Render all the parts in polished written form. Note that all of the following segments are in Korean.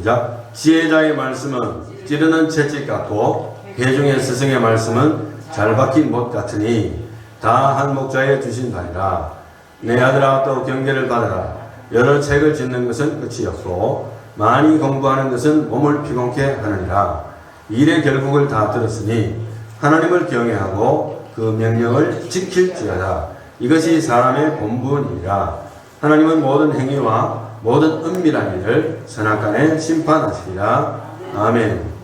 시작. 지혜자의 말씀은 찌르는 채찍 같고 회중의 스승의 말씀은 잘 박힌 못 같으니 다 한 목자에 주신 바니라. 내 아들아 또 경계를 받으라. 여러 책을 짓는 것은 끝이 없고 많이 공부하는 것은 몸을 피곤케 하느니라. 일의 결국을 다 들었으니 하나님을 경외하고 그 명령을 지킬지어다. 이것이 사람의 본분이라. 하나님은 모든 행위와 모든 은밀한 일을 선악간에 심판하시리라. 아멘.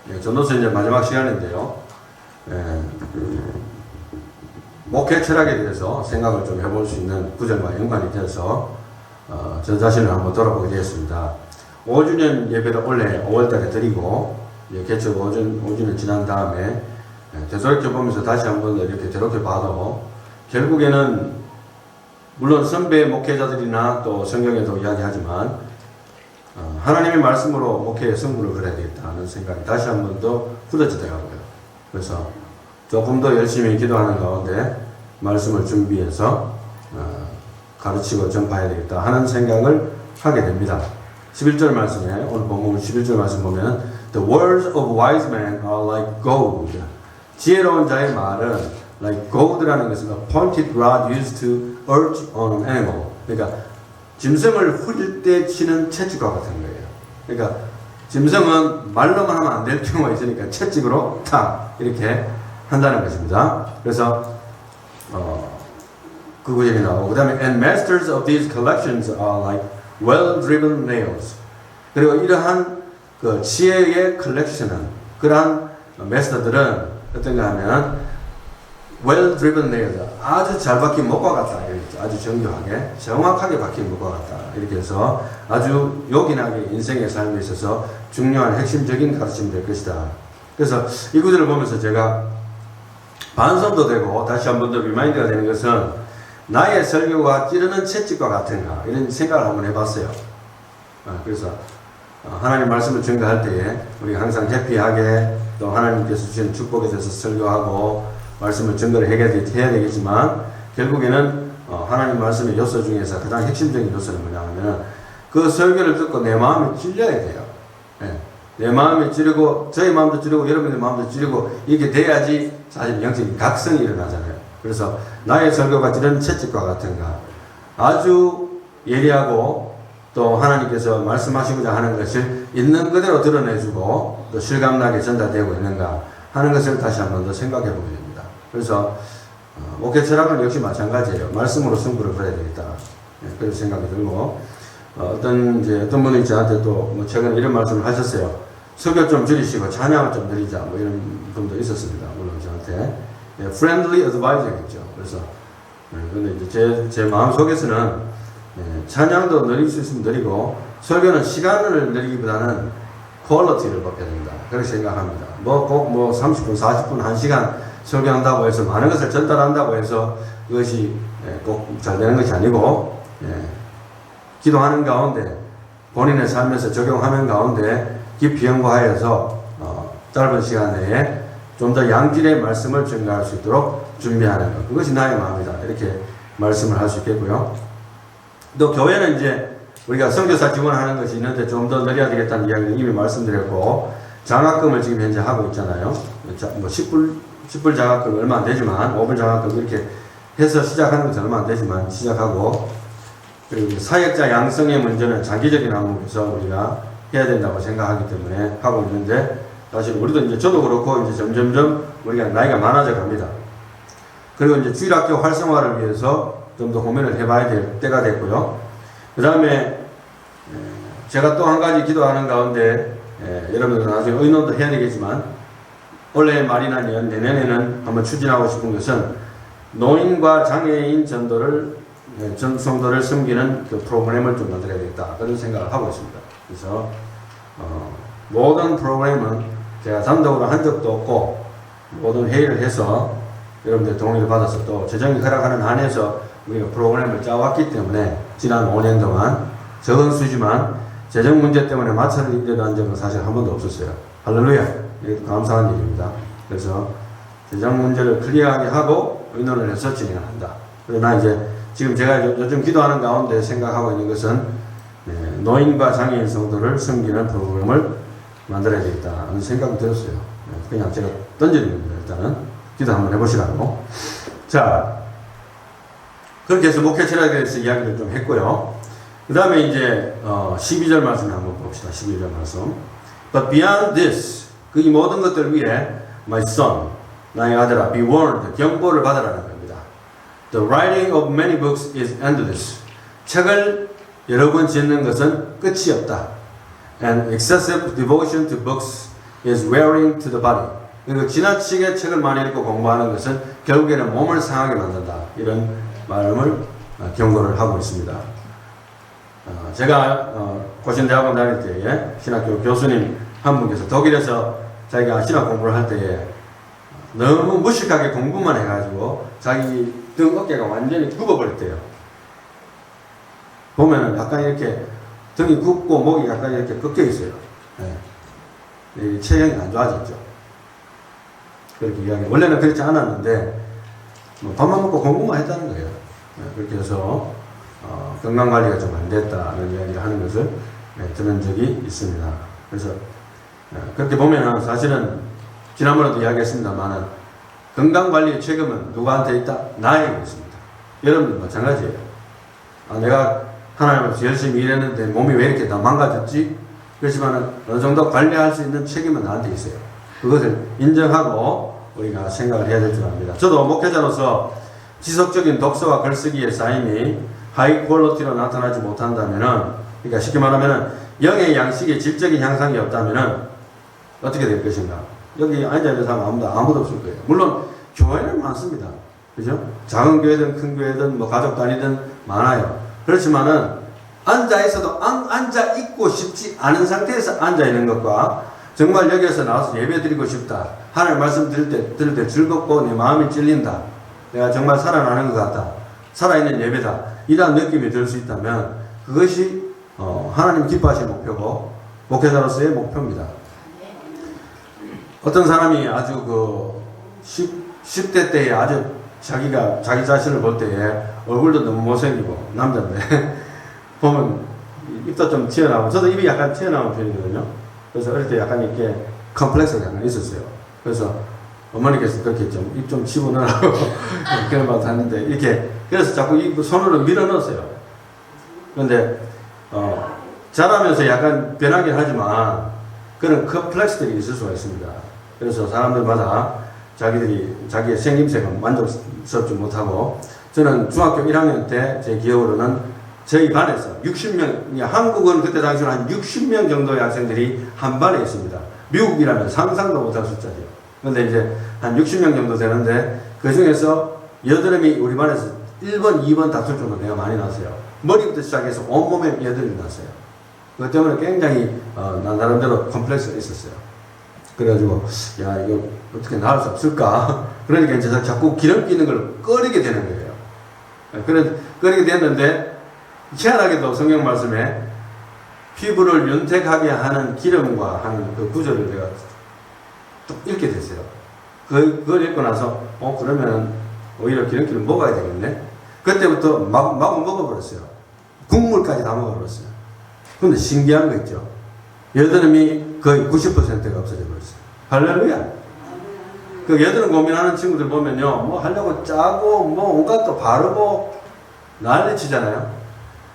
네, 전도서 이제 마지막 시간인데요. 목회 철학에 대해서 생각을 좀 해볼 수 있는 구절과 연관이 되어서 저 자신을 한번 돌아보게 되었습니다. 5주년 예배를 원래 5월달에 드리고 개척 5주년 지난 다음에 되돌이켜보면서 다시 한번 이렇게 되돌이켜봐도 결국에는 물론 선배 목회자들이나 또 성경에도 이야기하지만 하나님의 말씀으로 목회의 승부를 걸어야 되겠다는 생각이 다시 한번 더 굳어지더라고요. 그래서 조금 더 열심히 기도하는 가운데 말씀을 준비해서 가르치고 전파해야 되겠다 하는 생각을 하게 됩니다. 11절 말씀에 오늘 본문 11절 말씀 보면 The words of wise men are like gold. 지혜로운 자의 말은 like gold라는 것은 a pointed rod used to urge on an animal. 그러니까 짐승을 훌릴 때 치는 채찍과 같은 거예요. 그러니까 짐승은 말로만 하면 안 될 경우가 있으니까 채찍으로 탁 이렇게 한다는 것입니다. 그래서 그 구절이 나오고 그 다음에 And masters of these collections are like well-driven nails. 그리고 이러한 그 지혜의 컬렉션은 그러한 마스터들은 어떤가 하면 well-driven nails, 아주 잘 박힌 목과 같다. 아주 정교하게 정확하게 박힌 목과 같다. 이렇게 해서 아주 요긴하게 인생의 삶에 있어서 중요한 핵심적인 가르침이 될 것이다. 그래서 이 구절을 보면서 제가 반성도 되고 다시 한 번 더 리마인드가 되는 것은 나의 설교가 찌르는 채찍과 같은가 이런 생각을 한번 해봤어요. 그래서 하나님 말씀을 증거할 때에 우리가 항상 해피하게 또 하나님께서 주신 축복에 대해서 설교하고 말씀을 증거를 해야 되겠지만 결국에는 하나님 말씀의 요소 중에서 가장 핵심적인 요소는 뭐냐 하면 그 설교를 듣고 내 마음이 찔려야 돼요. 내 마음이 찌르고 저희 마음도 찌르고 여러분의 마음도 찌르고 이렇게 돼야지 사실 영적인 각성이 일어나잖아요. 그래서 나의 설교가 찌르는 채찍과 같은가 아주 예리하고 또 하나님께서 말씀하시고자 하는 것을 있는 그대로 드러내주고 또 실감나게 전달되고 있는가 하는 것을 다시 한 번 더 생각해 보게 됩니다. 그래서 목회 철학은 역시 마찬가지예요. 말씀으로 승부를 걸어야 되겠다. 그런 생각이 들고 어떤 분이 저한테 또 뭐 최근에 이런 말씀을 하셨어요. 설교 좀 줄이시고 찬양을 좀 늘리자 뭐 이런 분도 있었습니다. 물론 저한테 friendly advice겠죠. 그래서 근데 이제 제 마음 속에서는 찬양도 늘릴 수 있으면 늘리고 설교는 시간을 늘리기보다는 퀄리티를 높여야 된다. 그렇게 생각합니다. 뭐 꼭 30분, 40분, 1시간 설교한다고 해서 많은 것을 전달한다고 해서 그것이 꼭 잘 되는 것이 아니고 기도하는 가운데 본인의 삶에서 적용하는 가운데 깊이 연구하여서 짧은 시간 내에 좀 더 양질의 말씀을 증가할 수 있도록 준비하는 것. 그것이 나의 마음이다. 이렇게 말씀을 할 수 있겠고요. 또 교회는 이제 우리가 선교사 지원하는 것이 있는데 좀 더 늘려야 되겠다는 이야기를 이미 말씀드렸고 장학금을 지금 현재 하고 있잖아요. 뭐 10불 장학금 얼마 안 되지만 5불 장학금 이렇게 해서 시작하는 것은 얼마 안 되지만 시작하고 그리고 사역자 양성의 문제는 장기적인 항목에서 우리가 해야 된다고 생각하기 때문에 하고 있는데 사실 우리도 이제 저도 그렇고 이제 점점점 우리가 나이가 많아져 갑니다. 그리고 이제 주일학교 활성화를 위해서 좀 더 고민을 해봐야 될 때가 됐고요. 그 다음에 제가 또 한 가지 기도하는 가운데 여러분들 나중에 의논도 해야 되겠지만 올해 말이나 내년에는 한번 추진하고 싶은 것은 노인과 장애인 전도를 성도를 섬기는 그 프로그램을 좀 만들어야 되겠다 그런 생각을 하고 있습니다. 그래서 모든 프로그램은 제가 단독으로 한 적도 없고 모든 회의를 해서 여러분들 동의를 받아서 또 재정이 허락하는 한에서 우리가 프로그램을 짜왔기 때문에 지난 5년 동안 적은 수지만 재정 문제 때문에 마찰을 일어난 적은 사실 한 번도 없었어요. 할렐루야. 이것도 감사한 일입니다. 그래서 재정 문제를 클리어하게 하고 의논을 해서 진행을 한다. 그러나 이제 지금 제가 요즘 기도하는 가운데 생각하고 있는 것은 노인과 장애인 성도를 섬기는 프로그램을 만들어야 되겠다 하는 생각이 들었어요. 그냥 제가 던지는 겁니다. 일단은 기도 한번 해보시라고. 자, 그렇게 해서 목회 철학에 대해서 이야기를 좀 했고요. 그 다음에 이제 12절 말씀을 한번 봅시다. 12절 말씀. But beyond this, 그 이 모든 것들 위에 my son, 나의 아들아, be warned, 경고를 받으라는 겁니다. The writing of many books is endless. 책을 여러 번 짓는 것은 끝이 없다. And excessive devotion to books is wearing to the body. 그리고 지나치게 책을 많이 읽고 공부하는 것은 결국에는 몸을 상하게 만든다. 이런 말을 경고를 하고 있습니다. 제가 고신대학원 다닐 때에 신학교 교수님 한 분께서 독일에서 자기가 신학 공부를 할 때에 너무 무식하게 공부만 해가지고 자기 등 어깨가 완전히 굽어버렸대요. 보면은 약간 이렇게 등이 굽고 목이 약간 이렇게 꺾여 있어요. 네. 체형이 안 좋아졌죠. 그렇게 이야기. 원래는 그렇지 않았는데 뭐 밥만 먹고 공부만 했다는 거예요. 네. 그렇게 해서 건강 관리가 좀 안 됐다는 이야기를 하는 것을 들은 적이 있습니다. 그래서 그렇게 보면은 사실은 지난번에도 이야기했습니다만은 건강 관리의 책임은 누구한테 있다? 나에게 있습니다. 여러분들 마찬가지예요. 내가 하나님 앞에서 열심히 일했는데 몸이 왜 이렇게 다 망가졌지? 그렇지만은 어느 정도 관리할 수 있는 책임은 나한테 있어요. 그것을 인정하고 우리가 생각을 해야 될 줄 압니다. 저도 목회자로서 지속적인 독서와 글쓰기의 쌓임이 하이 퀄리티로 나타나지 못한다면은, 그러니까 쉽게 말하면은 영의 양식의 질적인 향상이 없다면은 어떻게 될 것인가? 여기 앉아있는 사람 아무도 없을 거예요. 물론 교회는 많습니다. 그죠? 작은 교회든 큰 교회든 뭐 가족 단위든 많아요. 그렇지만은 앉아있어도 앉아있고 싶지 않은 상태에서 앉아있는 것과 정말 여기에서 나와서 예배드리고 싶다. 하나님 말씀 들을 때 즐겁고 내 마음이 찔린다. 내가 정말 살아나는 것 같다. 살아있는 예배다. 이런 느낌이 들 수 있다면 그것이 하나님 기뻐하실 목표고 목회자로서의 목표입니다. 어떤 사람이 아주 10대 때에 아주 자기 자신을 볼 때에 얼굴도 너무 못생기고 남자인데 보면 입도 좀 튀어나오고, 저도 입이 약간 튀어나온 편이거든요. 그래서 어릴 때 약간 이렇게 컴플렉스가 약간 있었어요. 그래서 어머니께서 그렇게 좀 입 좀 집어넣으라고 그런 말도 하는데 이렇게 그래서 자꾸 입 손으로 밀어 넣었어요. 그런데 자라면서 약간 변하긴 하지만 그런 컴플렉스들이 있을 수가 있습니다. 그래서 사람들마다 자기의 생김새가 만족스럽지 못하고, 저는 중학교 1학년 때 제 기억으로는 저희 반에서 60명, 한국은 그때 당시에 한 60명 정도의 학생들이 한 반에 있습니다. 미국이라면 상상도 못할 숫자죠. 근데 이제 한 60명 정도 되는데 그 중에서 여드름이 우리 반에서 1번, 2번 다툴 정도 내가 많이 났어요. 머리부터 시작해서 온몸에 여드름이 났어요. 그것 때문에 굉장히 난 나름대로 컴플렉스가 있었어요. 그래가지고 야, 이거 어떻게 나을 수 없을까? 그러니까 이제 자꾸 기름 끼는 걸 꺼리게 되는 거예요. 꺼리게 됐는데 희한하게도 성경 말씀에 피부를 윤택하게 하는 기름과 하는 그 구절을 내가 또 읽게 됐어요. 그걸 읽고 나서 그러면 오히려 기름기를 먹어야 되겠네. 그때부터 마구 먹어버렸어요. 국물까지 다 먹어버렸어요. 근데 신기한 거 있죠. 여드름이 거의 90%가 없어져 버렸어요. 할렐루야. 그 여드름 고민하는 친구들 보면요, 뭐 하려고 짜고 뭐 온갖 거 바르고 난리 치잖아요.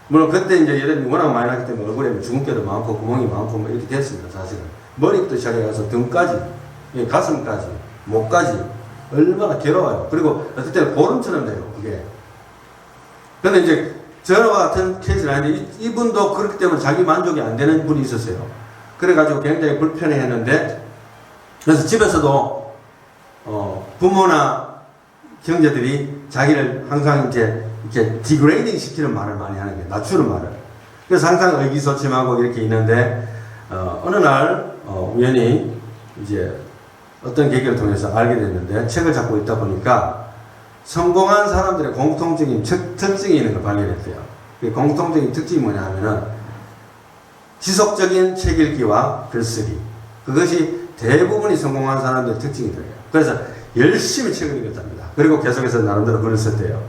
물론 그때 이제 여드름이 워낙 많이 나기 때문에 얼굴에 주근깨도 많고 구멍이 많고 뭐 이렇게 됐습니다. 사실은 머리부터 시작해서 등까지, 가슴까지, 목까지 얼마나 괴로워요. 그리고 어떨 때는 보름처럼 돼요, 그게. 근데 이제 저와 같은 케이스는 아닌데 이분도 그렇기 때문에 자기 만족이 안 되는 분이 있었어요. 그래가지고 굉장히 불편해 했는데, 그래서 집에서도 부모나 형제들이 자기를 항상 이렇게 디그레이딩 시키는 말을 많이 하는 거예요. 낮추는 말을. 그래서 항상 의기소침하고 이렇게 있는데, 어느 날 우연히 이제 어떤 계기를 통해서 알게 됐는데, 책을 잡고 있다 보니까 성공한 사람들의 공통적인 특징이 있는 걸 발견했어요. 그 공통적인 특징이 뭐냐 하면은 지속적인 책 읽기와 글쓰기. 그것이 대부분이 성공한 사람들의 특징이더래요. 그래서 열심히 책을 읽었답니다. 그리고 계속해서 나름대로 글을 썼대요.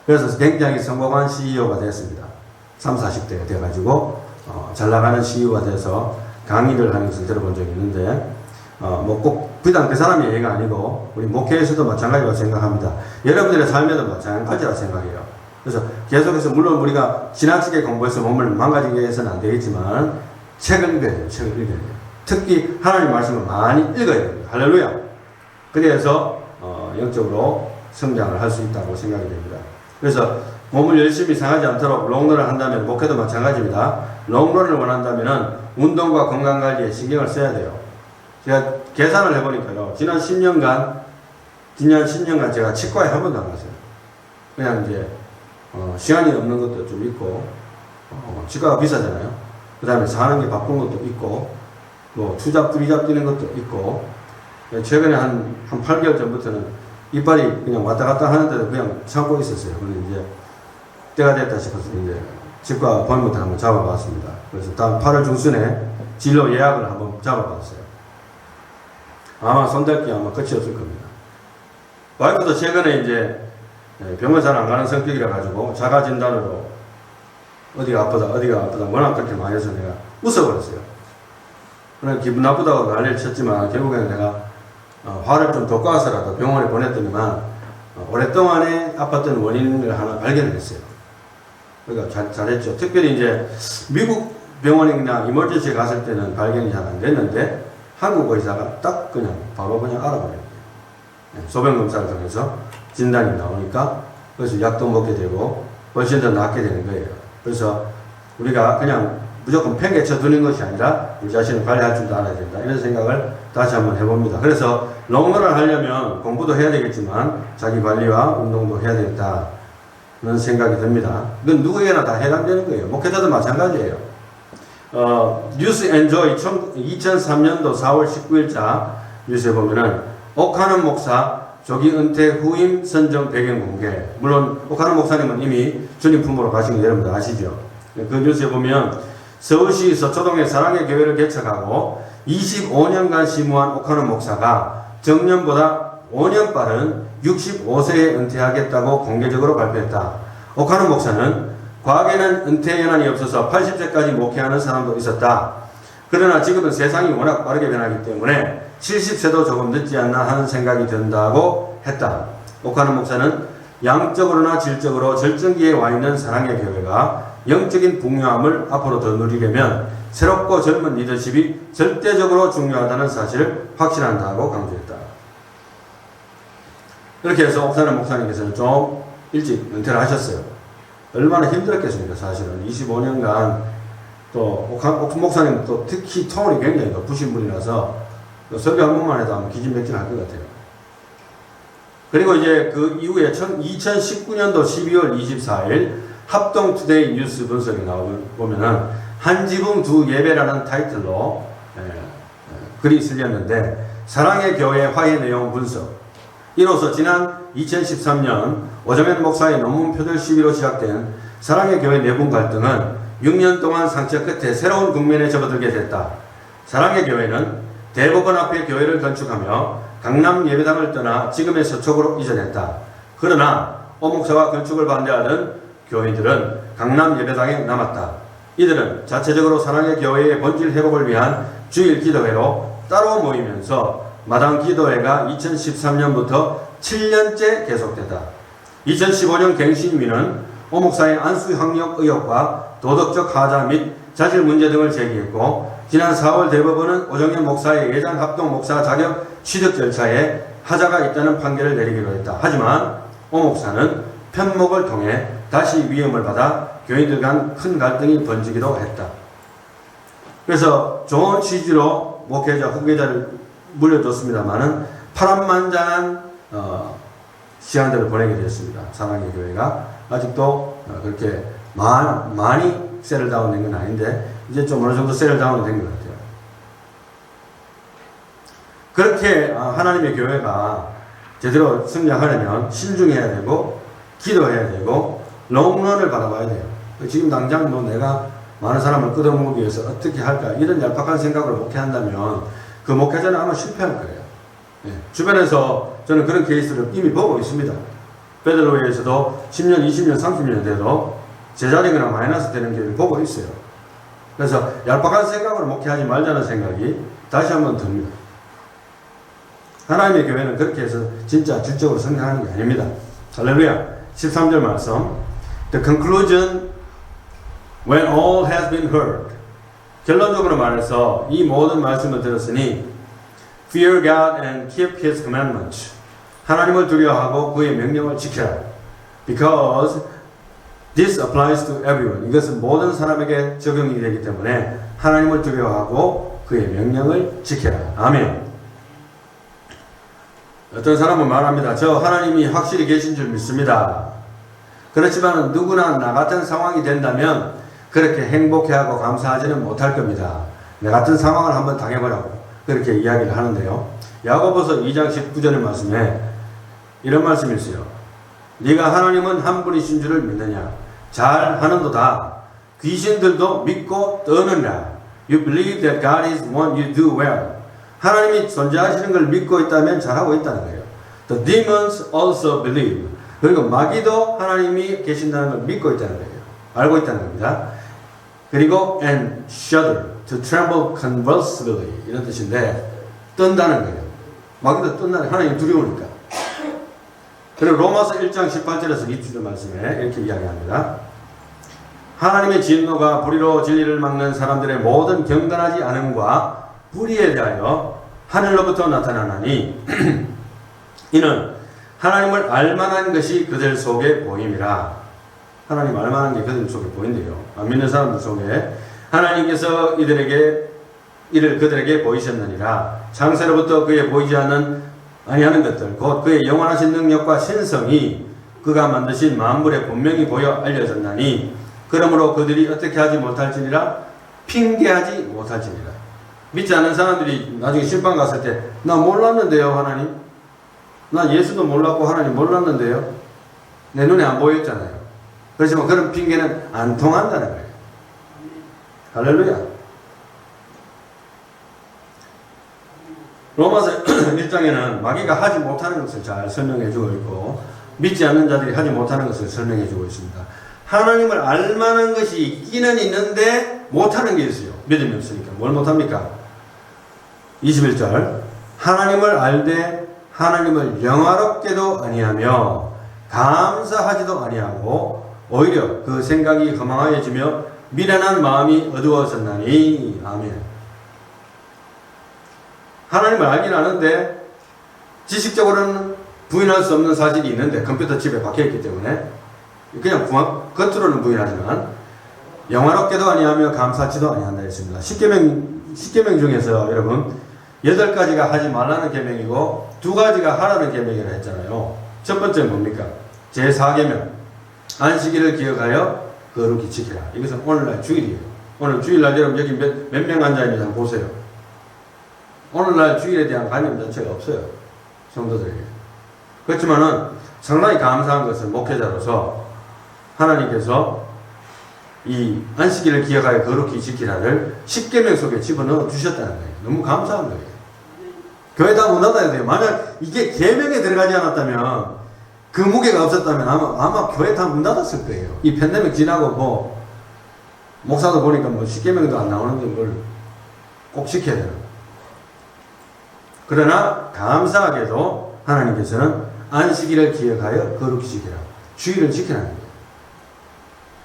그래서 굉장히 성공한 CEO가 됐습니다. 3, 40대가 돼가지고 잘 나가는 CEO가 돼서 강의를 하는 것을 들어본 적이 있는데 뭐 꼭 비단 그 사람의 얘기가 아니고 우리 목회에서도 마찬가지라고 생각합니다. 여러분들의 삶에도 마찬가지라고 생각해요. 그래서 계속해서 물론 우리가 지나치게 공부해서 몸을 망가지게 해서는 안 되겠지만 책을 읽어야 돼요. 책을 읽어야 돼요. 특히 하나님의 말씀을 많이 읽어야 됩니다. 할렐루야. 그래서 영적으로 성장을 할 수 있다고 생각이 됩니다. 그래서 몸을 열심히 상하지 않도록 롱런을 한다면 목회도 마찬가지입니다. 롱런을 원한다면 운동과 건강관리에 신경을 써야 돼요. 제가 계산을 해보니까요. 지난 10년간 제가 치과에 한 번도 안 갔어요. 그냥 이제 시간이 없는 것도 좀 있고 치과가 비싸잖아요. 그 다음에 사는 게 바쁜 것도 있고 뭐 투잡 뛰는 것도 있고 최근에 한 8개월 전부터는 이빨이 그냥 왔다 갔다 하는데도 그냥 참고 있었어요. 근데 이제 때가 됐다 싶어서 이제 치과 appointment 한번 잡아봤습니다. 그래서 다음 8월 중순에 진료 예약을 한번 잡아봤어요. 아마 손댈 게 아마 끝이 없을 겁니다. 와이프도 최근에 이제 병원 잘 안 가는 성격이라 가지고 자가 진단으로 어디가 아프다 워낙 그렇게 많이 해서 내가 웃어버렸어요. 그래 기분 나쁘다고 난리를 쳤지만 결국에는 내가 화를 좀 돋궈서라도 병원에 보냈더니만 오랫동안에 아팠던 원인을 하나 발견했어요. 그러니까 잘했죠. 특별히 이제 미국 병원이나 이머전시에 갔을 때는 발견이 잘 안 됐는데 한국 의사가 딱 그냥 바로 그냥 알아버려요. 소변 검사를 통해서 진단이 나오니까 그래서 약도 먹게 되고 훨씬 더 낫게 되는 거예요. 그래서 우리가 그냥 무조건 팽개쳐 두는 것이 아니라 우리 자신을 관리할 줄도 알아야 된다. 이런 생각을 다시 한번 해봅니다. 그래서 롱런을 하려면 공부도 해야 되겠지만 자기 관리와 운동도 해야 되겠다. 그런 생각이 듭니다. 이건 누구에게나 다 해당되는 거예요. 목회자도 마찬가지예요. 뉴스 엔조이 2003년도 4월 19일자 뉴스에 보면은 옥하는 목사 조기 은퇴 후임 선정 배경 공개. 물론 옥하는 목사님은 이미 주님 품으로 가신 거 여러분들 아시죠? 그 뉴스에 보면 서울시 서초동에 사랑의 교회를 개척하고 25년간 심무한 옥하는 목사가 정년보다 5년 빠른 65세에 은퇴하겠다고 공개적으로 발표했다. 옥하는 목사는 과거에는 은퇴 연한이 없어서 80세까지 목회하는 사람도 있었다. 그러나 지금은 세상이 워낙 빠르게 변하기 때문에 70세도 조금 늦지 않나 하는 생각이 든다고 했다. 옥하는 목사는 양적으로나 질적으로 절정기에 와 있는 사랑의 교회가 영적인 풍요함을 앞으로 더 누리려면 새롭고 젊은 리더십이 절대적으로 중요하다는 사실을 확신한다고 강조했다. 이렇게 해서 옥하는 목사님께서는 좀 일찍 은퇴를 하셨어요. 얼마나 힘들었겠습니까, 사실은. 25년간 또 옥 목사님 또 특히 톤이 굉장히 높으신 분이라서 설교 한 번만 해도 아마 기진맥진할 것 같아요. 그리고 이제 그 이후에 2019년도 12월 24일 합동투데이 뉴스 분석에 보면은 한 지붕 두 예배라는 타이틀로 글이 실렸는데 사랑의 교회 화해 내용 분석. 이로써 지난 2013년 오정현 목사의 논문 표절 시위로 시작된 사랑의 교회 내분 갈등은 6년 동안 상처 끝에 새로운 국면에 접어들게 됐다. 사랑의 교회는 대법원 앞에 교회를 건축하며 강남 예배당을 떠나 지금의 서초구로 이전했다. 그러나 오 목사가 건축을 반대하던 교회들은 강남 예배당에 남았다. 이들은 자체적으로 사랑의 교회의 본질 회복을 위한 주일 기도회로 따로 모이면서 마당 기도회가 2013년부터 7년째 계속됐다. 2015년 갱신위는 오 목사의 안수학력 의혹과 도덕적 하자 및 자질 문제 등을 제기했고 지난 4월 대법원은 오정현 목사의 예장 합동 목사 자격 취득 절차에 하자가 있다는 판결을 내리기로 했다. 하지만 오 목사는 편목을 통해 다시 위험을 받아 교인들 간 큰 갈등이 번지기도 했다. 그래서 좋은 취지로 목회자, 후계자를 물려줬습니다만은 파란만장한 시간들을 보내게 되었습니다. 사랑의 교회가 아직도 그렇게 많이 세를다운 된 건 아닌데 이제 좀 어느 정도 세를다운 된 것 같아요. 그렇게 하나님의 교회가 제대로 성장하려면 신중해야 되고 기도해야 되고 롱런을 바라봐야 돼요. 지금 당장 뭐 내가 많은 사람을 끌어모으기 위해서 어떻게 할까 이런 얄팍한 생각으로 목회한다면 그 목회자는 아마 실패할 거예요. 주변에서 저는 그런 케이스를 이미 보고 있습니다. 베들로에서도 10년, 20년, 30년 돼도 제자리거나 마이너스 되는 게 보고 있어요. 그래서 얄팍한 생각으로 목회하지 말자는 생각이 다시 한번 듭니다. 하나님의 교회는 그렇게 해서 진짜 질적으로 성장하는 게 아닙니다. 할렐루야. 13절 말씀. The conclusion when all has been heard. 결론적으로 말해서 이 모든 말씀을 들었으니 Fear God and keep His commandments. 하나님을 두려워하고 그의 명령을 지켜라. Because this applies to everyone. 이것은 모든 사람에게 적용이 되기 때문에 하나님을 두려워하고 그의 명령을 지켜라. 아멘. 어떤 사람은 말합니다. 저 하나님이 확실히 계신 줄 믿습니다. 그렇지만 누구나 나 같은 상황이 된다면 그렇게 행복해하고 감사하지는 못할 겁니다. 내 같은 상황을 한번 당해보라고 그렇게 이야기를 하는데요. 야고보서 2장 19절의 말씀에 이런 말씀이 있어요. 네가 하나님은 한 분이신 줄을 믿느냐? 잘하는도다. 귀신들도 믿고 떠느니라. You believe that God is one, you do well. 하나님이 존재하시는 걸 믿고 있다면 잘하고 있다는 거예요. The demons also believe. 그리고 마귀도 하나님이 계신다는 걸 믿고 있다는 거예요. 알고 있다는 겁니다. 그리고 and shudder, to tremble convulsively 이런 뜻인데 떤다는 거예요. 마귀도 떤다는 하나님 두려우니까. 그리고 로마서 1장 18절에서 20절 말씀에 이렇게 이야기합니다. 하나님의 진노가 불의로 진리를 막는 사람들의 모든 경건하지 않음과 불의에 대하여 하늘로부터 나타나나니 이는 하나님을 알만한 것이 그들 속에 보임이라. 하나님 알만한 게 그들 속에 보인대요. 안 믿는 사람들 속에 하나님께서 이를 그들에게 보이셨느니라. 창세로부터 그에 보이지 아니하는 것들 곧 그의 영원하신 능력과 신성이 그가 만드신 만물에 분명히 보여 알려졌나니 그러므로 그들이 어떻게 하지 못할지니라 핑계하지 못할지니라. 믿지 않는 사람들이 나중에 심판 갔을 때 나 몰랐는데요 하나님, 나 예수도 몰랐고 하나님 몰랐는데요, 내 눈에 안 보였잖아요. 그렇지만 그런 핑계는 안 통한다는 거예요. 할렐루야. 로마서 1장에는 마귀가 하지 못하는 것을 잘 설명해 주고 있고 믿지 않는 자들이 하지 못하는 것을 설명해 주고 있습니다. 하나님을 알만한 것이 있기는 있는데 못하는 게 있어요. 믿음이 없으니까. 뭘 못합니까? 21절 하나님을 알되 하나님을 영화롭게도 아니하며 감사하지도 아니하고 오히려 그 생각이 허망하여지며 미련한 마음이 어두워졌나니. 아멘. 하나님을 알긴 아는데 지식적으로는 부인할 수 없는 사실이 있는데 컴퓨터 칩에 박혀있기 때문에 그냥 겉으로는 부인하지만 영화롭게도 아니하며 감사치도 아니한다 했습니다. 10계명 중에서 여러분 8가지가 하지 말라는 계명이고 2가지가 하라는 계명이라 했잖아요. 첫 번째는 뭡니까? 제4계명 안식일을 기억하여 거룩히 지키라. 이것은 오늘날 주일이에요. 오늘 주일날 여러분 여기 몇 명 앉아있는지 한번 보세요. 오늘날 주일에 대한 관념 자체가 없어요. 성도들에게. 그렇지만은 상당히 감사한 것은 목회자로서 하나님께서 이 안식일을 기억하여 거룩히 지키라를 10계명 속에 집어넣어 주셨다는 거예요. 너무 감사한 거예요. 교회 다 문 닫아야 돼요. 만약 이게 계명에 들어가지 않았다면, 그 무게가 없었다면 아마 교회 다 문 닫았을 거예요. 이 팬데믹 지나고 뭐 목사도 보니까 뭐 10계명도 안 나오는데 뭘 꼭 지켜야 되나. 그러나 감사하게도 하나님께서는 안식일을 기억하여 거룩히 지키라. 주일을 지키라는 거예요.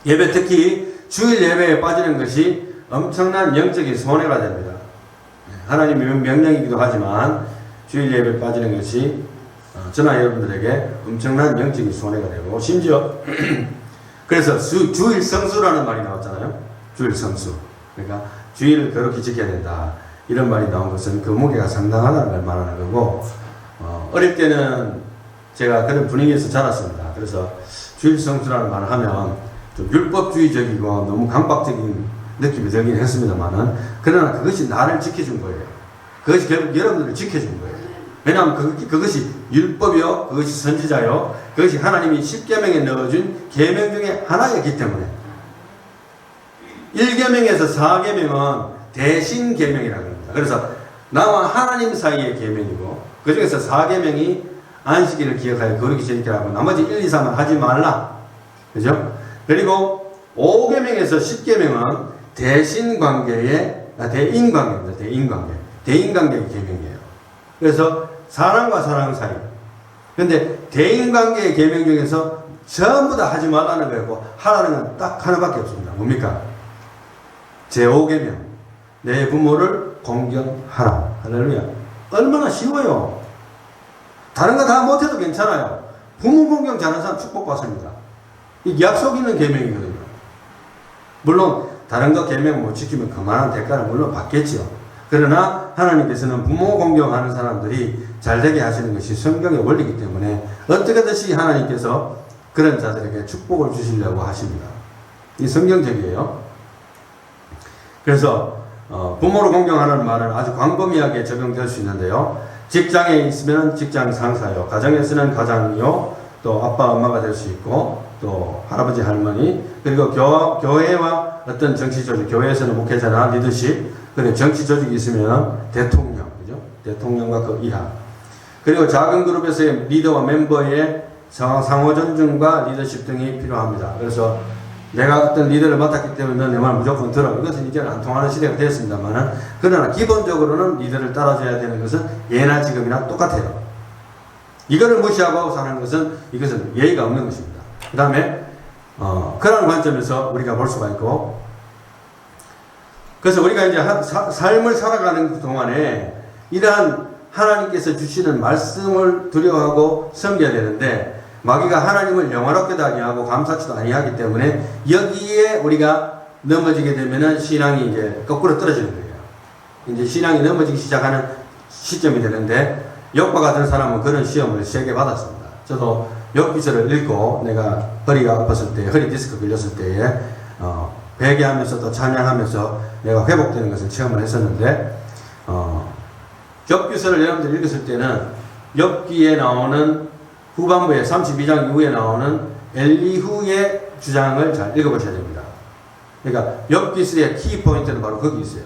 예배, 특히 주일 예배에 빠지는 것이 엄청난 영적인 손해가 됩니다. 하나님의 명령이기도 하지만 주일 예배에 빠지는 것이 저나 여러분들에게 엄청난 영적인 손해가 되고, 심지어 그래서 주일 성수라는 말이 나왔잖아요. 주일 성수. 그러니까 주일을 거룩히 지켜야 된다. 이런 말이 나온 것은 그 무게가 상당하다는 걸 말하는 거고, 어릴 때는 제가 그런 분위기에서 자랐습니다. 그래서 주일 성수라는 말을 하면 좀 율법주의적이고 너무 강박적인 느낌이 들긴 했습니다만은, 그러나 그것이 나를 지켜준 거예요. 그것이 결국 여러분들을 지켜준 거예요. 왜냐하면 그것이 율법이요, 그것이 선지자요, 그것이 하나님이 10계명에 넣어준 계명 중에 하나였기 때문에. 1계명에서 4계명은 대신 계명이라고 합니다. 그래서 나와 하나님 사이의 계명이고, 그 중에서 4계명이 안식일을 기억하여 거룩히 지키라고, 나머지 1, 2, 3은 하지 말라. 그죠? 그리고 5계명에서 10계명은 대인관계입니다. 대인관계의 계명이에요. 그래서 사람과 사람 사이. 근데 대인관계의 계명 중에서 전부 다 하지 말라는 거고 하라는 건 딱 하나밖에 없습니다. 뭡니까? 제5계명. 내 부모를 공경하라. 할렐루야. 얼마나 쉬워요. 다른 거 다 못해도 괜찮아요. 부모 공경 잘하는 사람 축복받습니다. 이 약속 있는 계명이거든요. 물론 다른 거 계명 못 지키면 그만한 대가를 물론 받겠지요. 그러나 하나님께서는 부모 공경하는 사람들이 잘되게 하시는 것이 성경의 원리이기 때문에 어떻게든지 하나님께서 그런 자들에게 축복을 주시려고 하십니다. 이 성경적이에요. 그래서 부모를 공경하는 말은 아주 광범위하게 적용될 수 있는데요. 직장에 있으면 직장 상사요, 가정에서는 가장이요, 또 아빠 엄마가 될 수 있고, 또 할아버지 할머니, 그리고 교회와 어떤 정치 조직, 교회에서는 목회자나 리더십, 그리고 정치 조직이 있으면 대통령, 그죠? 대통령과 그 이하. 그리고 작은 그룹에서의 리더와 멤버의 상호 존중과 리더십 등이 필요합니다. 그래서 내가 어떤 리더를 맡았기 때문에 내 말 무조건 들어. 이것은 이제는 안 통하는 시대가 되었습니다만은, 그러나 기본적으로는 리더를 따라줘야 되는 것은 예나 지금이나 똑같아요. 이거를 무시하고 사는 것은 이것은 예의가 없는 것입니다. 그 다음에 그런 관점에서 우리가 볼 수가 있고, 그래서 우리가 이제 삶을 살아가는 동안에 이러한 하나님께서 주시는 말씀을 두려워하고 섬겨야 되는데, 마귀가 하나님을 영화롭게도 아니하고 감사치도 아니하기 때문에 여기에 우리가 넘어지게 되면은 신앙이 이제 거꾸로 떨어지는 거예요. 이제 신앙이 넘어지기 시작하는 시점이 되는데, 욥과 같은 사람은 그런 시험을 3개 받았습니다. 저도 욥기서를 읽고 내가 허리가 아팠을 때, 허리 디스크 걸렸을 때에 회개하면서 또 찬양하면서 내가 회복되는 것을 체험을 했었는데, 욥기서를 여러분들 읽었을 때는 욥기에 나오는 후반부에 32장 이후에 나오는 엘리후의 주장을 잘 읽어보셔야 됩니다. 그러니까 욥기서의 키포인트는 바로 거기 있어요.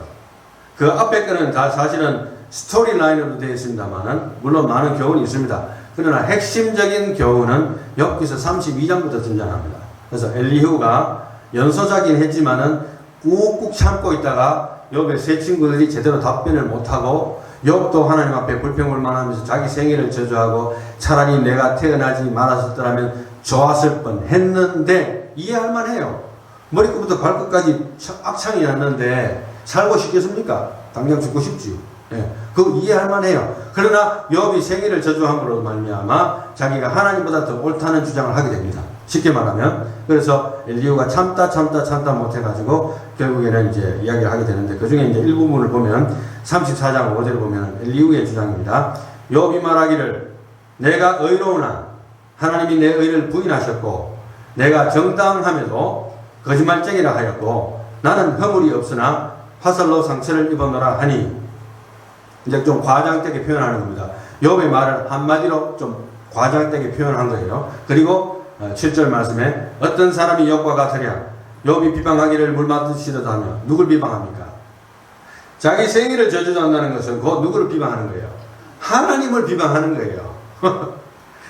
그 앞에 거는 다 사실은 스토리라인으로 되어 있습니다만은 물론 많은 교훈이 있습니다. 그러나 핵심적인 교훈은 욥기서 32장부터 등장합니다. 그래서 엘리후가 연소자긴 했지만은 꾹꾹 참고 있다가 욥의 세 친구들이 제대로 답변을 못하고, 욥도 하나님 앞에 불평불만하면서 자기 생애를 저주하고 차라리 내가 태어나지 말았었더라면 좋았을 뻔했는데, 이해할 만해요. 머리끝부터 발끝까지 악창이 났는데 살고 싶겠습니까? 당장 죽고 싶지. 예, 그거 이해할 만해요. 그러나 욥이 생애를 저주함으로 말미암아 자기가 하나님보다 더 옳다는 주장을 하게 됩니다. 쉽게 말하면. 그래서 엘리후가 참다 못해가지고 결국에는 이제 이야기를 하게 되는데, 그 중에 이제 일부분을 보면 34장 5절을 보면 엘리후의 주장입니다. 욥이 말하기를 내가 의로우나 하나님이 내 의를 부인하셨고, 내가 정당함에도 거짓말쟁이라 하였고, 나는 허물이 없으나 화살로 상처를 입었노라 하니, 이제 좀 과장되게 표현하는 겁니다. 욥의 말을 한마디로 좀 과장되게 표현한 거예요. 그리고 7절 말씀에 어떤 사람이 욥과 같으랴 욥이 비방하기를 물맞으시듯 하며, 누굴 비방합니까? 자기 생일을 저주한다는 것은 곧 누구를 비방하는 거예요? 하나님을 비방하는 거예요.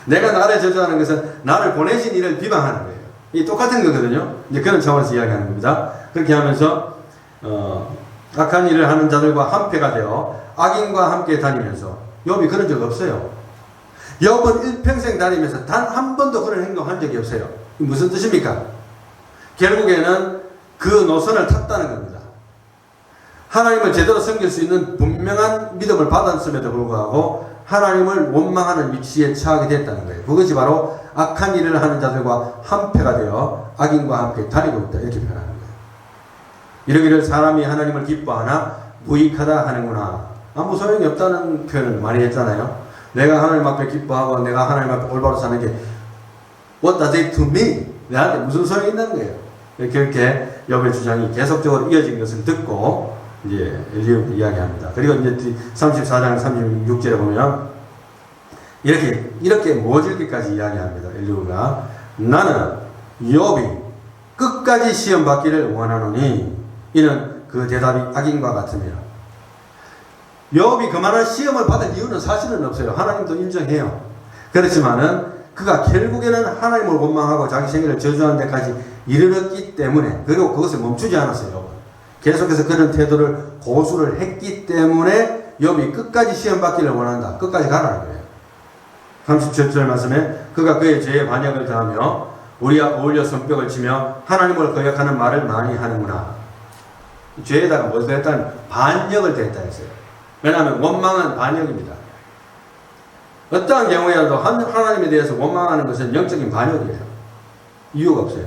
내가 나를 저주하는 것은 나를 보내신 이를 비방하는 거예요. 이 똑같은 거거든요. 이제 그런 차원에서 이야기하는 겁니다. 그렇게 하면서 악한 일을 하는 자들과 한패가 되어 악인과 함께 다니면서, 욥이 그런 적 없어요. 욥은 일평생 다니면서 단 한 번도 그런 행동한 적이 없어요. 무슨 뜻입니까? 결국에는 그 노선을 탔다는 겁니다. 하나님을 제대로 섬길 수 있는 분명한 믿음을 받았음에도 불구하고 하나님을 원망하는 위치에 처하게 됐다는 거예요. 그것이 바로 악한 일을 하는 자들과 한패가 되어 악인과 함께 다니고 있다, 이렇게 표현하는 거예요. 이러기를 사람이 하나님을 기뻐하나 무익하다 하는구나. 아무 소용이 없다는 표현을 많이 했잖아요. 내가 하나님 앞에 기뻐하고 내가 하나님 앞에 올바로 사는 게 What does it to me? 내한테 무슨 소용이 있는 거예요? 그렇게 욥의 주장이 계속적으로 이어진 것을 듣고 이제 엘리후가 이야기합니다. 그리고 이제 34장 36절에 보면 이렇게 모질기까지 이야기합니다. 엘리후가 나는 욥이 끝까지 시험 받기를 원하노니 이는 그 대답이 악인과 같으며. 욥이 그만한 시험을 받을 이유는 사실은 없어요. 하나님도 인정해요. 그렇지만은 그가 결국에는 하나님을 원망하고 자기 생애를 저주하는 데까지 이르렀기 때문에, 그리고 그것을 멈추지 않았어요. 계속해서 그런 태도를 고수를 했기 때문에 욥이 끝까지 시험 받기를 원한다. 끝까지 가라는 거예요. 37절 말씀에 그가 그의 죄에 반역을 더하며 우리와 어울려 손뼉을 치며 하나님을 거역하는 말을 많이 하는구나. 죄에다가 뭘 더했다는 반역을 더했다 했어요. 왜냐하면 원망은 반역입니다. 어떠한 경우에라도 하나님에 대해서 원망하는 것은 영적인 반역이에요. 이유가 없어요.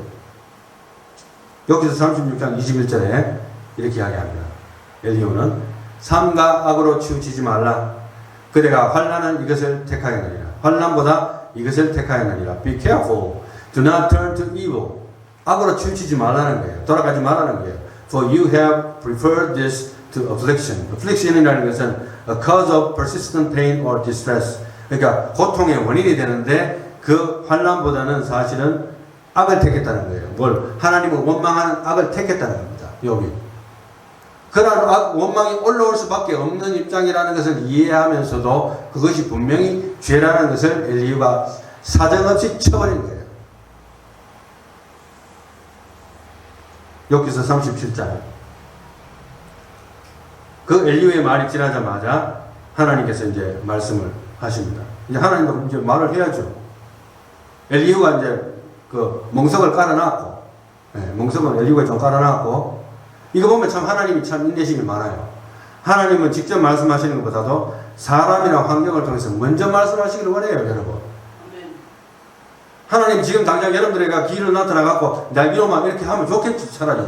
여기서 36장 21절에 이렇게 이야기합니다. 엘리후는 삼가 악으로 치우치지 말라. 그대가 환난은 이것을 택하였느니라. 환난보다 이것을 택하였느니라. Be careful. Do not turn to evil. 악으로 치우치지 말라는 거예요. 돌아가지 말라는 거예요. For you have preferred this to affliction. Affliction이라는 것은 a cause of persistent pain or distress. 그러니까 고통의 원인이 되는데 그 환난보다는 사실은 악을 택했다는 거예요. 뭘? 하나님을 원망하는 악을 택했다는 겁니다. 욥이. 그러한 원망이 올라올 수밖에 없는 입장이라는 것을 이해하면서도 그것이 분명히 죄라는 것을 엘리후가 사정없이 쳐버린 거예요. 욥기서 37장. 그 엘리후의 말이 지나자마자 하나님께서 이제 말씀을 하십니다. 이제 하나님도 이제 말을 해야죠. 엘리후가 이제 그 멍석을 깔아놨고, 멍석은 엘리후가 좀 깔아놨고, 이거 보면 참 하나님이 참 인내심이 많아요. 하나님은 직접 말씀하시는 것보다도 사람이나 환경을 통해서 먼저 말씀하시기를 원해요, 여러분. 하나님 지금 당장 여러분들에게 길을 나타나갖고 날기로만 이렇게 하면 좋겠지, 차라리.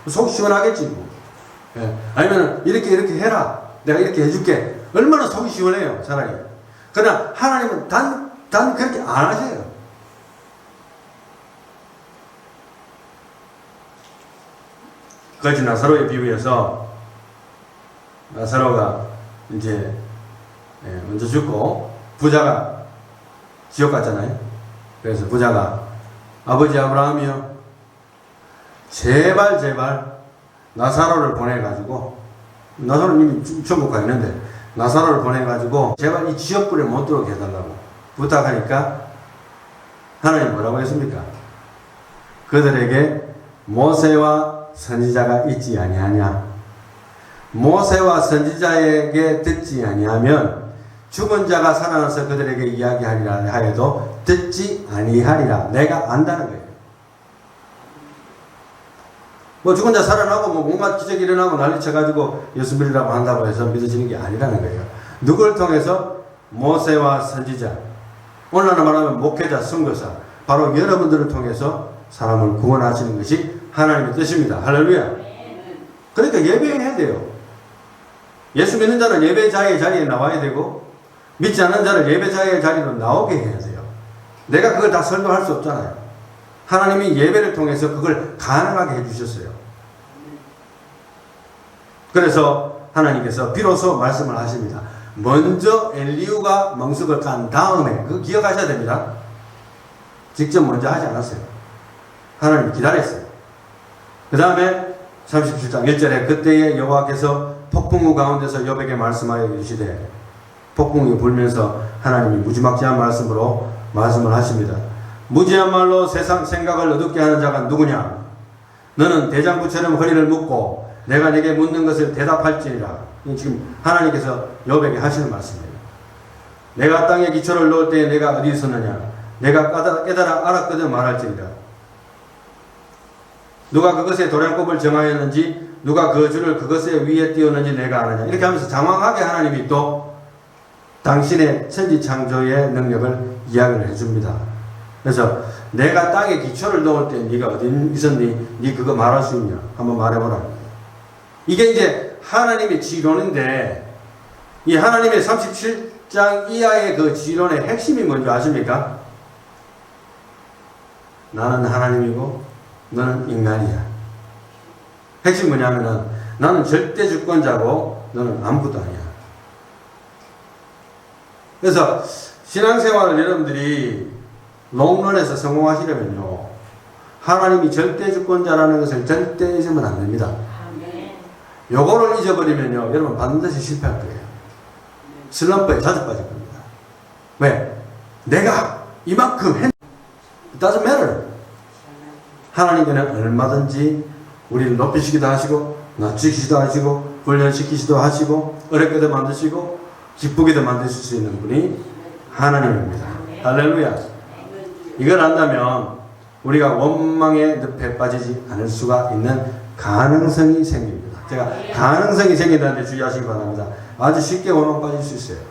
속 시원하겠지. 뭐. 아니면 이렇게 해라. 내가 이렇게 해줄게. 얼마나 속이 시원해요, 차라리. 그러나 하나님은 단 그렇게 안 하세요. 거지 나사로의 비유에서 나사로가 이제 먼저 죽고 부자가 지옥 갔잖아요. 그래서 부자가 아버지 아브라함이요, 제발 나사로를 보내가지고, 나사로는 이미 천국 가 있는데 나사로를 보내가지고 제발 이 지옥불에 못 들어오게 해달라고 부탁하니까 하나님 뭐라고 했습니까? 그들에게 모세와 선지자가 있지 아니하냐. 모세와 선지자에게 듣지 아니하면 죽은 자가 살아나서 그들에게 이야기하리라 하여도 듣지 아니하리라. 내가 안다는 거예요. 뭐 죽은 자 살아나고 뭐 뭔가 기적이 일어나고 난리쳐가지고 예수 믿으라고 한다고 해서 믿어지는 게 아니라는 거예요. 누구를 통해서? 모세와 선지자, 오늘날 말하면 목회자, 선교사, 바로 여러분들을 통해서 사람을 구원하시는 것이 하나님의 뜻입니다. 할렐루야. 그러니까 예배해야 돼요. 예수 믿는 자는 예배자의 자리에 나와야 되고, 믿지 않는 자를 예배자의 자리로 나오게 해야 돼요. 내가 그걸 다 설명할 수 없잖아요. 하나님이 예배를 통해서 그걸 가능하게 해주셨어요. 그래서 하나님께서 비로소 말씀을 하십니다. 먼저 엘리후가 멍석을 깐 다음에, 그거 기억하셔야 됩니다. 직접 먼저 하지 않았어요. 하나님이 기다렸어요. 그 다음에 37장 1절에 그때에 여호와께서 폭풍우 가운데서 욥에게 말씀하여 이르시되, 폭풍이 불면서 하나님이 무지막지한 말씀으로 말씀을 하십니다. 무지한 말로 세상 생각을 어둡게 하는 자가 누구냐? 너는 대장부처럼 허리를 묶고 내가 네게 묻는 것을 대답할지니라. 지금 하나님께서 욥에게 하시는 말씀이에요. 내가 땅에 기초를 놓을 때에 내가 어디 있었느냐? 내가 깨달아 알았거든 말할지니라. 누가 그것의 도량법을 정하였는지, 누가 그 줄을 그것의 위에 띄웠는지 내가 아느냐. 이렇게 하면서 장황하게 하나님이 또 당신의 천지 창조의 능력을 이야기를 해줍니다. 그래서 내가 땅에 기초를 놓을 때 네가 어디 있었니? 네 그거 말할 수 있냐? 한번 말해보라. 이게 이제 하나님의 지론인데, 이 하나님의 37장 이하의 그 지론의 핵심이 뭔지 아십니까? 나는 하나님이고 너는 인간이야. 핵심이 뭐냐면은 나는 절대 주권자고 너는 아무것도 아니야. 그래서 신앙생활을 여러분들이 롱런에서 성공하시려면요, 하나님이 절대 주권자라는 것을 절대 잊으면 안 됩니다. 요거를 잊어버리면요, 여러분 반드시 실패할 거예요. 슬럼프에 자주 빠질 겁니다. 왜? 내가 이만큼 했, it doesn't matter. 하나님께는 얼마든지 우리를 높이시기도 하시고 낮추시기도 하시고 훈련시키시기도 하시고 어렵게도 만드시고 기쁘게도 만드실 수 있는 분이 하나님입니다. 할렐루야. 이걸 안다면 우리가 원망의 늪에 빠지지 않을 수가 있는 가능성이 생깁니다. 제가 가능성이 생긴다는데 주의하시기 바랍니다. 아주 쉽게 원망 빠질 수 있어요.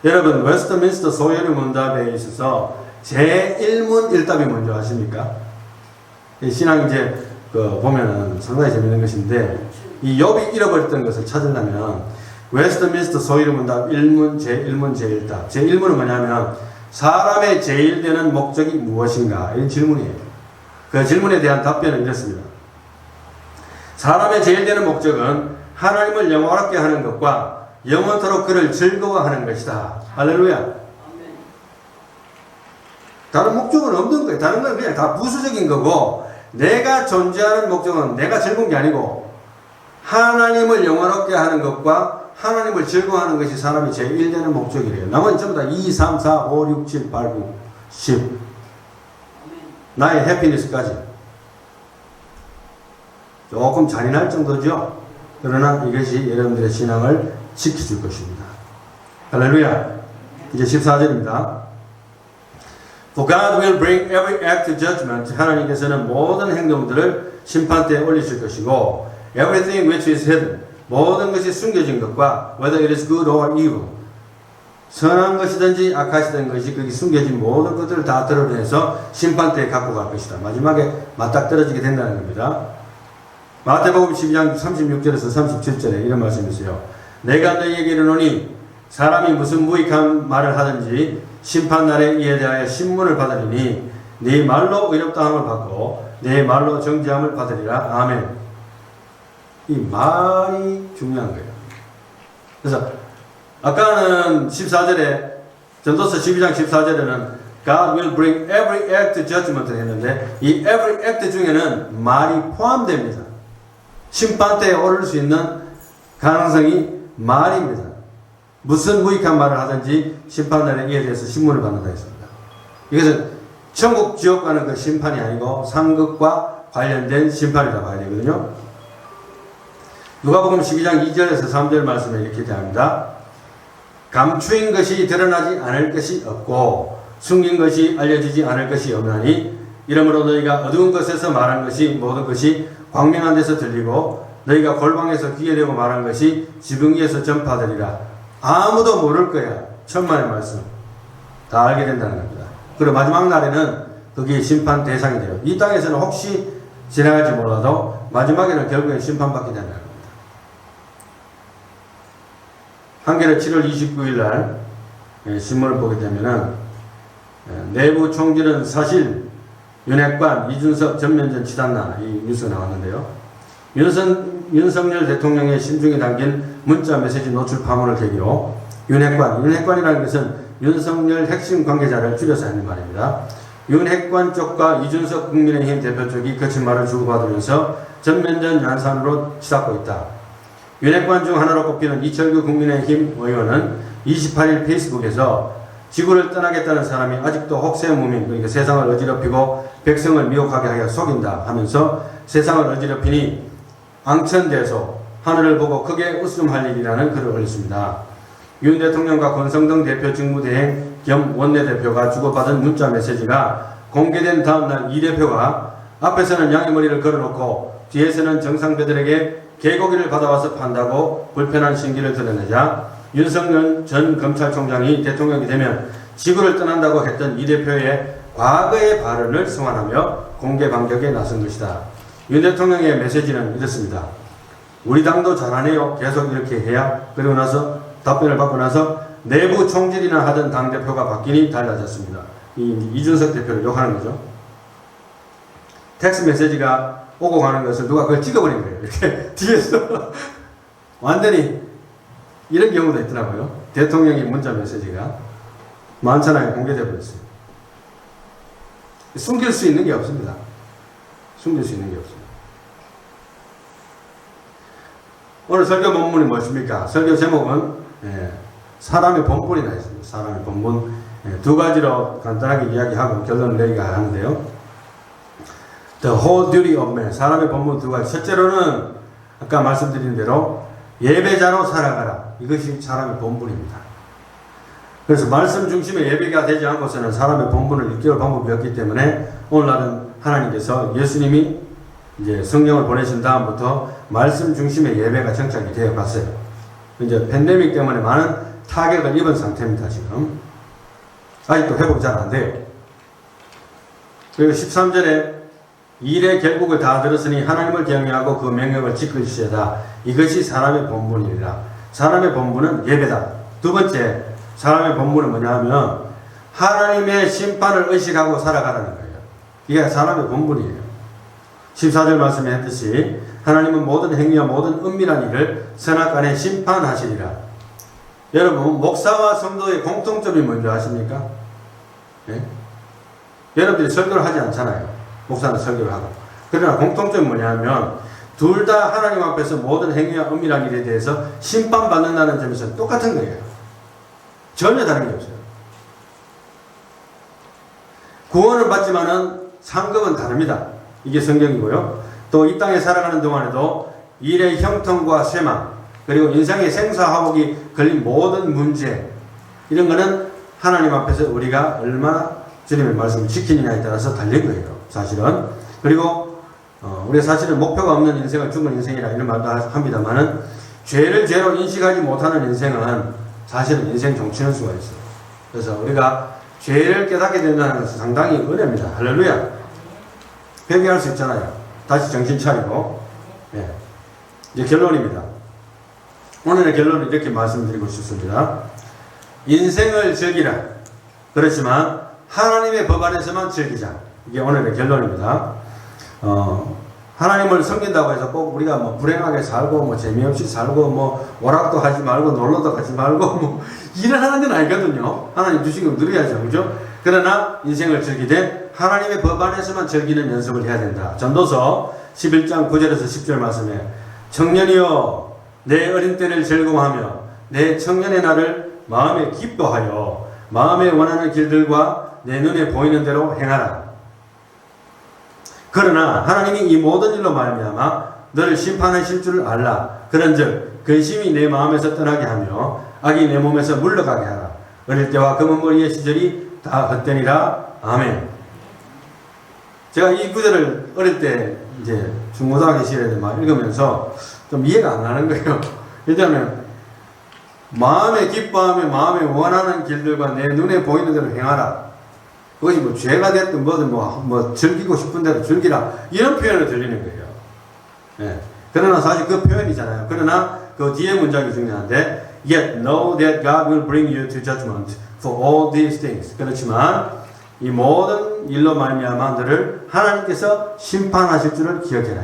여러분, 웨스트민스터 소요리 문답에 있어서 제1문 1답이 뭔지 아십니까? 신앙 이제 보면은 상당히 재밌는 것인데, 이 욥이 잃어버렸던 것을 찾으려면 웨스트민스터 소요리 문답 1문, 제1문, 제1답. 제1문은 뭐냐면 사람의 제일 되는 목적이 무엇인가? 이런 질문이에요. 그 질문에 대한 답변은 이렇습니다. 사람의 제일 되는 목적은 하나님을 영화롭게 하는 것과 영원토록 그를 즐거워하는 것이다. 할렐루야. 다른 목적은 없는 거예요. 다른 건 그냥 다 부수적인 거고, 내가 존재하는 목적은 내가 즐거운 게 아니고 하나님을 영화롭게 하는 것과 하나님을 즐거워하는 것이 사람이 제일 되는 목적이래요. 나머지 전부 다 2, 3, 4, 5, 6, 7, 8, 9, 10. 나의 해피니스까지. 조금 잔인할 정도죠. 그러나 이것이 여러분들의 신앙을 지켜줄 것입니다. 할렐루야. 이제 14절입니다. For God will bring every act to judgment. 하나님께서는 모든 행동들을 심판대에 올리실 것이고, everything which is hidden. 모든 것이 숨겨진 것과 whether it is good or evil. 선한 것이든지 악하시던 것이 거기 숨겨진 모든 것들을 다 드러내서 심판대에 갖고 갈 것이다. 마지막에 맞닥뜨려지게 된다는 겁니다. 마태복음 12장 36절에서 37절에 이런 말씀이 있어요. 내가 너희에게 이르노니 사람이 무슨 무익한 말을 하든지 심판날에 이에 대하여 신문을 받으리니 네 말로 의롭다함을 받고 네 말로 정죄함을 받으리라. 아멘. 이 말이 중요한 거예요. 그래서 아까는 14절에 전도서 12장 14절에는 God will bring every act to judgment 했는데, 이 every act 중에는 말이 포함됩니다. 심판대에 오를 수 있는 가능성이 말입니다. 무슨 무익한 말을 하든지 심판날에 이에 대해서 신문을 받는다 했습니다. 이것은 천국 지옥과는 그 심판이 아니고 상급과 관련된 심판이라고 봐야 되거든요. 누가복음 12장 2절에서 3절 말씀에 이렇게 대합니다. 감추인 것이 드러나지 않을 것이 없고 숨긴 것이 알려지지 않을 것이 없나니 이러므로 너희가 어두운 곳에서 말한 것이 모든 것이 광명한 데서 들리고 너희가 골방에서 귀에 대고 말한 것이 지붕 위에서 전파되리라. 아무도 모를 거야. 천만의 말씀 다 알게 된다는 겁니다. 그리고 마지막 날에는 거기에 심판 대상이 돼요. 이 땅에서는 혹시 지나갈지 몰라도 마지막에는 결국엔 심판받게 된다는 겁니다. 한겨레 7월 29일 날 신문을 보게 되면은 내부 총질은 사실 윤핵관 이준석 전면전 치닫나 이 뉴스가 나왔는데요. 윤석열 대통령의 심중에 담긴 문자 메시지 노출 파문을 계기로 윤핵관이라는 것은 윤석열 핵심 관계자를 줄여서 하는 말입니다. 윤핵관 쪽과 이준석 국민의힘 대표 쪽이 거친 말을 주고받으면서 전면전 양산으로 치닫고 있다. 윤핵관 중 하나로 꼽히는 이철규 국민의힘 의원은 28일 페이스북에서 지구를 떠나겠다는 사람이 아직도 혹세무민, 그러니까 세상을 어지럽히고 백성을 미혹하게 하여 속인다 하면서 세상을 어지럽히니 앙천대소 하늘을 보고 크게 웃음할 일이라는 글을 올렸습니다. 윤 대통령과 권성동 대표 직무대행 겸 원내대표가 주고받은 문자 메시지가 공개된 다음날 이 대표가 앞에서는 양의 머리를 걸어놓고 뒤에서는 정상배들에게 개고기를 받아와서 판다고 불편한 신기를 드러내자 윤석열 전 검찰총장이 대통령이 되면 지구를 떠난다고 했던 이 대표의 과거의 발언을 소환하며 공개 반격에 나선 것이다. 윤 대통령의 메시지는 이렇습니다. 우리 당도 잘하네요. 계속 이렇게 해야. 그리고 나서 답변을 받고 나서 내부 총질이나 하던 당대표가 바뀌니 달라졌습니다. 이준석 대표를 욕하는 거죠. 텍스트 메시지가 오고 가는 것을 누가 그걸 찍어버린 거예요. 이렇게 뒤에서 완전히 이런 경우도 있더라고요. 대통령의 문자 메시지가 만천하에 공개되어 버렸어요. 숨길 수 있는 게 없습니다. 숨길 수 있는 게 없습니다. 오늘 설교 본문이 무엇입니까? 설교 제목은 사람의 본분이라 했습니다. 사람의 본분. 두 가지로 간단하게 이야기하고 결론을 내리가 하는데요. The whole duty of man. 사람의 본분 두 가지. 첫째로는 아까 말씀드린 대로 예배자로 살아가라. 이것이 사람의 본분입니다. 그래서 말씀 중심의 예배가 되지 않고서는 사람의 본분을 일깨울 방법이 없기 때문에 오늘날은 하나님께서 예수님이 이제 성령을 보내신 다음부터 말씀 중심의 예배가 정착이 되어 갔어요. 이제 팬데믹 때문에 많은 타격을 입은 상태입니다, 지금. 아직도 회복이 잘 안 돼요. 그리고 13절에 일의 결국을 다 들었으니 하나님을 경외하고 그 명령을 지키시다. 이것이 사람의 본분이라. 사람의 본분은 예배다. 두 번째, 사람의 본분은 뭐냐 하면 하나님의 심판을 의식하고 살아가라는 거예요. 이게 사람의 본분이에요. 14절 말씀에 했듯이 하나님은 모든 행위와 모든 은밀한 일을 선악간에 심판하시리라. 여러분, 목사와 성도의 공통점이 뭔지 아십니까? 네? 여러분들이 설교를 하지 않잖아요. 목사는 설교를 하고. 그러나 공통점이 뭐냐면 둘 다 하나님 앞에서 모든 행위와 은밀한 일에 대해서 심판받는다는 점에서 똑같은 거예요. 전혀 다른 게 없어요. 구원을 받지만은 상급은 다릅니다. 이게 성경이고요. 또 이 땅에 살아가는 동안에도 일의 형통과 쇠망, 그리고 인생의 생사화복이 걸린 모든 문제, 이런 거는 하나님 앞에서 우리가 얼마나 주님의 말씀을 지키느냐에 따라서 달린 거예요. 사실은. 그리고 우리가 사실은 목표가 없는 인생은 죽은 인생이라 이런 말도 합니다만은 죄를 죄로 인식하지 못하는 인생은 사실은 인생 종치는 수가 있어요. 그래서 우리가 죄를 깨닫게 된다는 것은 상당히 은혜입니다. 할렐루야. 회개할 수 있잖아요. 다시 정신 차리고. 예. 이제 결론입니다. 오늘의 결론은 이렇게 말씀드리고 싶습니다. 인생을 즐기라. 그렇지만 하나님의 법 안에서만 즐기자. 이게 오늘의 결론입니다. 하나님을 섬긴다고 해서 꼭 우리가 뭐 불행하게 살고 뭐 재미없이 살고 뭐 오락도 하지 말고 놀러도 가지 말고 뭐 일을 하는 건 아니거든요. 하나님 주신 거 누려야죠. 그죠? 그러나 인생을 즐기되 하나님의 법 안에서만 즐기는 연습을 해야 된다. 전도서 11장 9절에서 10절 말씀에 청년이여 내 어린 때를 즐거워하며 내 청년의 날을 마음에 기뻐하여 마음에 원하는 길들과 내 눈에 보이는 대로 행하라. 그러나 하나님이 이 모든 일로 말미암아 너를 심판하실 줄 알라. 그런즉 근심이 내 마음에서 떠나게 하며 악이 내 몸에서 물러가게 하라. 어릴 때와 검은 머리의 시절이 다 헛되니라. 아멘. 제가 이 구절을 어릴 때 이제 중고등학교 시절에 막 읽으면서 좀 이해가 안 가는 거예요. 왜냐하면 마음에 기뻐하며 마음에 원하는 길들과 내 눈에 보이는 대로 행하라. 그것이 뭐 죄가 됐든 뭐든 뭐 즐기고 싶은 대로 즐기라. 이런 표현을 들리는 거예요. 예. 그러나 사실 그 표현이잖아요. 그러나 그 뒤에 문장이 중요한데 Yet know that God will bring you to judgment for all these things. 그렇지만 이 모든 일로 말미암아 너를 하나님께서 심판하실 줄을 기억해라.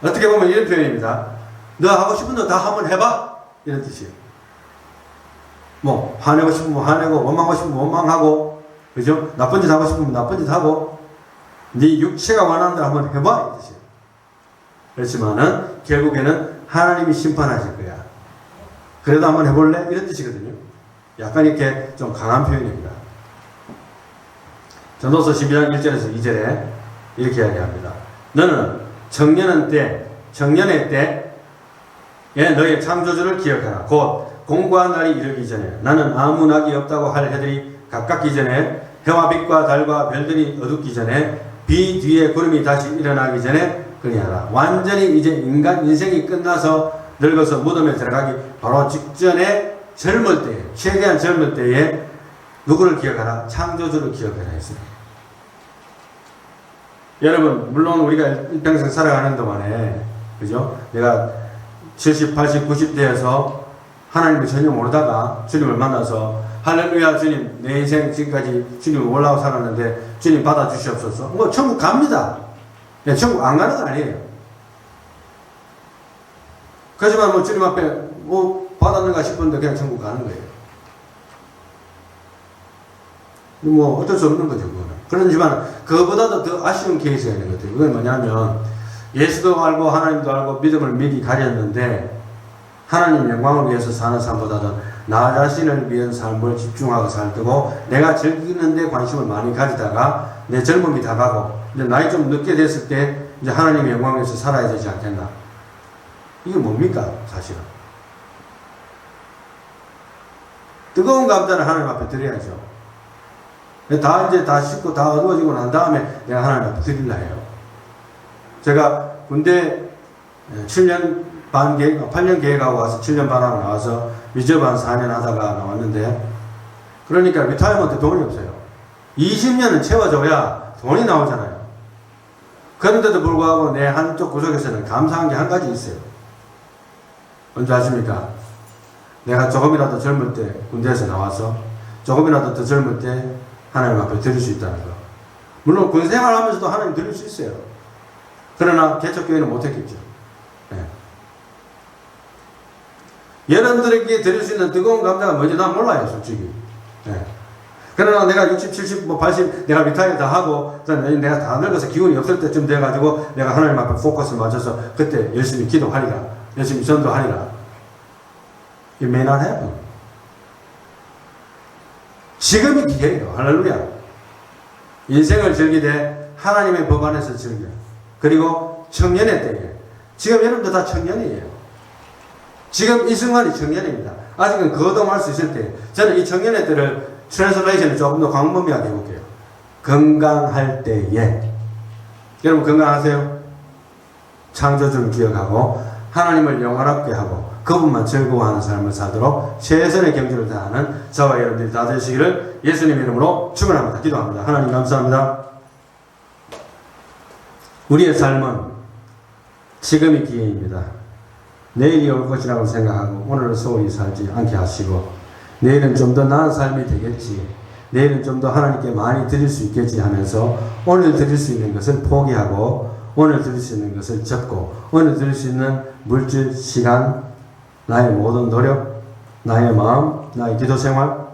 어떻게 보면 이런 표현입니다. 너 하고 싶은 거 다 한번 해봐. 이런 뜻이에요. 뭐 화내고 싶으면 화내고 원망하고 싶으면 원망하고, 그죠? 나쁜 짓 하고 싶으면 나쁜 짓 하고, 네 육체가 원하는 대로 한번 해봐. 이 뜻이에요. 그렇지만은 결국에는 하나님이 심판하실 거야. 그래도 한번 해볼래? 이런 뜻이거든요. 약간 이렇게 좀 강한 표현입니다. 전도서 12장 1절에서 2절에 이렇게 이야기합니다. 너는 청년의 때에 너의 창조주를 기억하라. 곧 공고한 날이 이르기 전에 나는 아무 낙이 없다고 할 해들이 가깝기 전에 해와 빛과 달과 별들이 어둡기 전에 비 뒤에 구름이 다시 일어나기 전에 그리하라. 완전히 이제 인생이 끝나서 늙어서 무덤에 들어가기 바로 직전에 젊을 때에, 최대한 젊을 때에 누구를 기억하라? 창조주를 기억하라 했습니다. 여러분, 물론 우리가 일평생 살아가는 동안에, 그죠? 내가 70, 80, 90대에서 하나님을 전혀 모르다가 주님을 만나서 할렐루야 주님, 내 인생 지금까지 주님을 몰라고 살았는데 주님 받아주시옵소서. 뭐 천국 갑니다. 네, 천국 안 가는 거 아니에요. 그렇지만 뭐 주님 앞에 뭐 받았는가 싶은데 그냥 천국 가는 거예요. 뭐 어쩔 수 없는 거죠, 그거는. 그렇지만 그거보다도 더 아쉬운 케이스가 있는 것 같아요. 그건 뭐냐면 예수도 알고 하나님도 알고 믿음을 미리 가졌는데 하나님 영광을 위해서 사는 삶보다는 나 자신을 위한 삶을 집중하고 살고 내가 즐기는 데 관심을 많이 가지다가 내 젊음이 다 가고 이제 나이 좀 늦게 됐을 때 이제 하나님의 영광에서 살아야 되지 않겠나. 이게 뭡니까 사실은. 뜨거운 감자를 하나님 앞에 드려야죠. 다 이제 다 씻고 다 어두워지고 난 다음에 내가 하나님 앞에 드리려 해요. 제가 군대 7년 반 계획, 8년 계획하고 와서 7년 반 하고 나와서 리저브 한 4년 하다가 나왔는데, 그러니까 리타이어먼트 돈이 없어요. 20년은 채워줘야 돈이 나오잖아요. 그런데도 불구하고 내 한쪽 구석에서는 감사한 게 한 가지 있어요. 뭔지 아십니까? 내가 조금이라도 젊을 때 군대에서 나와서 조금이라도 더 젊을 때 하나님 앞에 드릴 수 있다는 거. 물론 군 생활하면서도 하나님 드릴 수 있어요. 그러나 개척교회는 못했겠죠. 네. 여러분들에게 드릴 수 있는 뜨거운 감자가 뭔지 난 몰라요, 솔직히. 네. 그러나 내가 60, 70, 80, 내가 리타이어 다 하고, 내가 다 늙어서 기운이 없을 때쯤 돼가지고, 내가 하나님 앞에 포커스를 맞춰서 그때 열심히 기도하리라, 열심히 전도하리라. It may not happen. 지금이 기회예요. 할렐루야. 인생을 즐기되 하나님의 법 안에서 즐겨. 그리고 청년의 때에. 지금 여러분들 다 청년이에요. 지금 이 순간이 청년입니다. 아직은 거동할 수 있을 때. 저는 이 청년의 때를 트랜스레이션을 조금 더 광범위하게 해볼게요. 건강할 때에. 여러분 건강하세요? 창조주를 기억하고 하나님을 영원하게 하고 그분만 즐거워하는 삶을 살도록 최선의 경주를 다하는 저와 여러분들이 다 되시기를 예수님 이름으로 축원합니다. 기도합니다. 하나님 감사합니다. 우리의 삶은 지금이 기회입니다. 내일이 올 것이라고 생각하고 오늘을 소홀히 살지 않게 하시고, 내일은 좀 더 나은 삶이 되겠지, 내일은 좀 더 하나님께 많이 드릴 수 있겠지 하면서 오늘 드릴 수 있는 것을 포기하고 오늘 드릴 수 있는 것을 접고 오늘 드릴 수 있는 물질, 시간, 나의 모든 노력, 나의 마음, 나의 기도 생활,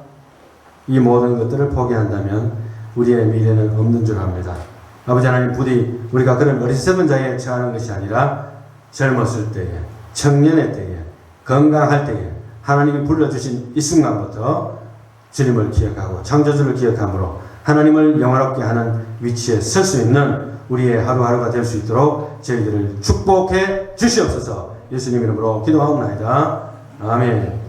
이 모든 것들을 포기한다면 우리의 미래는 없는 줄 압니다. 아버지 하나님, 부디 우리가 그런 어리석은 자에 처하는 것이 아니라 젊었을 때에, 청년의 때에, 건강할 때에 하나님이 불러주신 이 순간부터 주님을 기억하고 창조주를 기억함으로 하나님을 영화롭게 하는 위치에 설 수 있는 우리의 하루하루가 될 수 있도록 저희들을 축복해 주시옵소서. 예수님 이름으로 기도하옵나이다. 아멘.